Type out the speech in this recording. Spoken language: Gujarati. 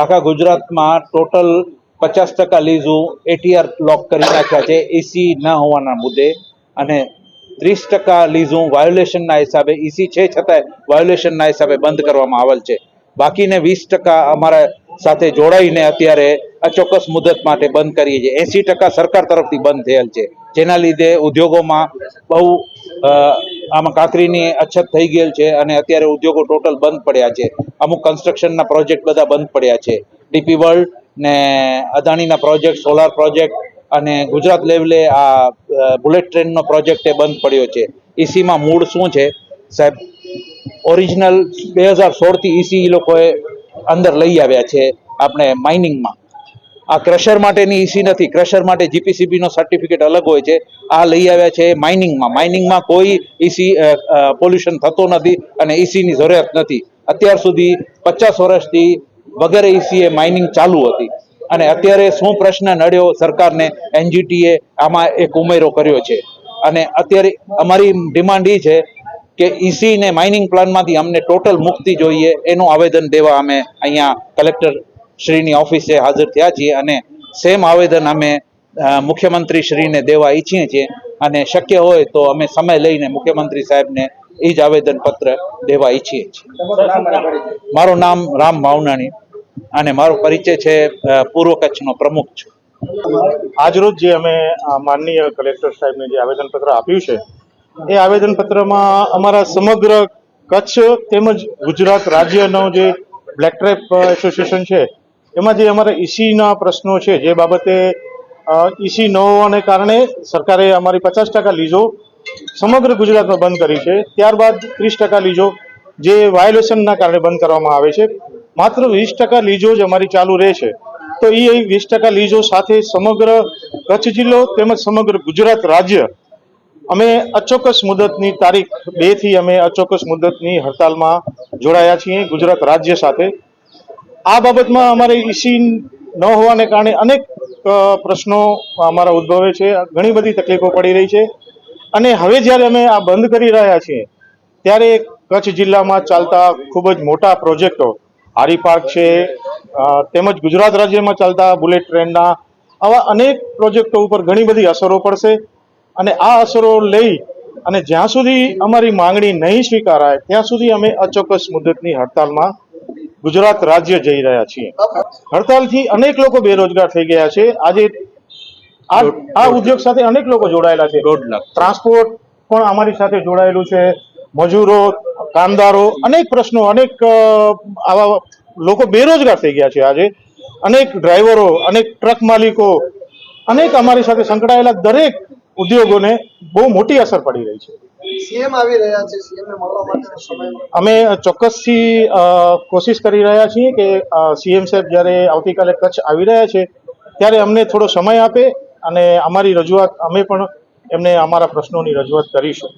આખા ગુજરાતમાં ટોટલ 50% લીઝો એટીઆર લોક કરી નાખ્યા છે એસી ન હોવાના મુદ્દે, અને 30% લીઝો વાયોલેશનના હિસાબે, એસી છે છતાંય વાયોલેશનના હિસાબે બંધ કરવામાં આવેલ છે. બાકીને 20% અમારા સાથે જોડાઈને અત્યારે અચોક્કસ મુદત માટે બંધ કરીએ છીએ. 80% સરકાર તરફથી બંધ થયેલ છે, જેના લીધે ઉદ્યોગોમાં બહુ આમાં કાંકરીની અછત થઈ ગયેલ છે અને અત્યારે ઉદ્યોગો ટોટલ બંધ પડ્યા છે. અમુક કન્સ્ટ્રક્શનના પ્રોજેક્ટ બધા બંધ પડ્યા છે. ડીપી વર્લ્ડ ને અદાણીના પ્રોજેક્ટ, સોલાર પ્રોજેક્ટ અને ગુજરાત લેવલે આ બુલેટ ટ્રેનનો પ્રોજેક્ટ એ બંધ પડ્યો છે. ઈસીમાં મૂળ શું છે સાહેબ, ઓરિજિનલ 2016થી ઈસી લોકોએ અંદર લઈ આવ્યા છે આપણે માઇનિંગમાં. આ ક્રશર માટેની ઈસી નથી, ક્રશર માટે જીપીસીબી નો સર્ટિફિકેટ અલગ હોય છે. આ લઈ આવ્યા છે માઇનિંગમાં કોઈ ઈસી પોલ્યુશન થતો નથી અને ઈસીની જરૂરિયાત નથી. અત્યાર સુધી 50 વર્ષથી વગેરે ઈસીએ માઇનિંગ ચાલુ હતી, અને અત્યારે શું પ્રશ્ન નડ્યો સરકારને, એનજીટીએ આમાં એક ઉમેરો કર્યો છે. અને અત્યારે અમારી ડિમાન્ડ એ છે કે ઈસી ને માઇનિંગ પ્લાનમાંથી અમને ટોટલ મુક્તિ જોઈએ, એનું આવેદન દેવા અમે અહીંયા કલેક્ટર શ્રીની ઓફિસે હાજર થયા છીએ, અને સેમ આવેદન અમે મુખ્યમંત્રી શ્રીને દેવા ઈચ્છીએ છીએ, અને શક્ય હોય તો અમે સમય લઈને મુખ્યમંત્રી સાહેબને એ જ આવેદન પત્ર દેવા ઈચ્છીએ છીએ. મારું નામ રામ ભાવનાણી અને મારો પરિચય છે પૂર્વ કચ્છનો પ્રમુખ છું. આજરોજ જે અમે માનનીય કલેક્ટર સાહેબને જે આવેદનપત્ર આપ્યું છે, એ આવેદનપત્રમાં અમારા સમગ્ર કચ્છ તેમજ ગુજરાત રાજ્યનો જે બ્લેક ટ્રેપ એસોસિએશન છે, એમાં જે અમારા ઈસીના પ્રશ્નો છે, જે બાબતે ઈસી ન હોવાને કારણે સરકારે અમારી 50% લીઝો સમગ્ર ગુજરાતમાં બંધ કરી છે. ત્યારબાદ 30% લીઝો જે વાયોલેશનના કારણે બંધ કરવામાં આવે છે. માત્ર 20% લીઝો જ અમારી ચાલુ રહે છે. તો એ 20% લીઝો સાથે સમગ્ર કચ્છ જિલ્લો તેમજ સમગ્ર ગુજરાત રાજ્ય અમે અચોક્કસ મુદતની તારીખ 2 થી અમે અચોક્કસ મુદતની હડતાલમાં જોડાયા છીએ ગુજરાત રાજ્ય સાથે. આ બાબતમાં અમારે ઈસી ન હોવાને કારણે અનેક પ્રશ્નો અમારા ઉદ્ભવે છે, ઘણી બધી તકલીફો પડી રહી છે. અને હવે જ્યારે અમે આ બંધ કરી રહ્યા છીએ, ત્યારે કચ્છ જિલ્લામાં ચાલતા ખૂબ જ મોટા પ્રોજેક્ટો, હારી પાર્ક છે, તેમજ ગુજરાત રાજ્યમાં ચાલતા બુલેટ ટ્રેનના આવા અનેક પ્રોજેક્ટો ઉપર ઘણી બધી અસરો પડશે. અને આ અસરો લઈ અને જ્યાં સુધી અમારી માંગણી નહીં સ્વીકારાય ત્યાં સુધી અમે અચોક્કસ મુદતની હડતાલમાં ગુજરાત રાજ્ય જઈ રહ્યા છીએ. હડતાલથી અનેક લોકો બેરોજગાર થઈ ગયા છે. આજે આ ઉદ્યોગ સાથે અનેક લોકો જોડાયેલા છે. ટ્રાન્સપોર્ટ પણ અમારી સાથે જોડાયેલું છે, મજૂરો, કામદારો, અનેક પ્રશ્નો, અનેક આવા લોકો બેરોજગાર થઈ ગયા છે. આજે અનેક ડ્રાઈવરો, અનેક ટ્રક માલિકો, અનેક અમારી સાથે સંકળાયેલા દરેક ઉદ્યોગોને બહુ મોટી અસર પડી રહી છે. સીએમ આવી રહ્યા છે, સીએમ ને મળવા માટેનો સમય અમે ચોક્કસથી કોશિશ કરી રહ્યા છીએ કે સીએમ સાહેબ જ્યારે આવતીકાલે કચ્છ આવી રહ્યા છે ત્યારે અમને થોડો સમય આપે અને અમારી રજૂઆત અમે પણ એમને અમારા પ્રશ્નોની રજૂઆત કરીશું.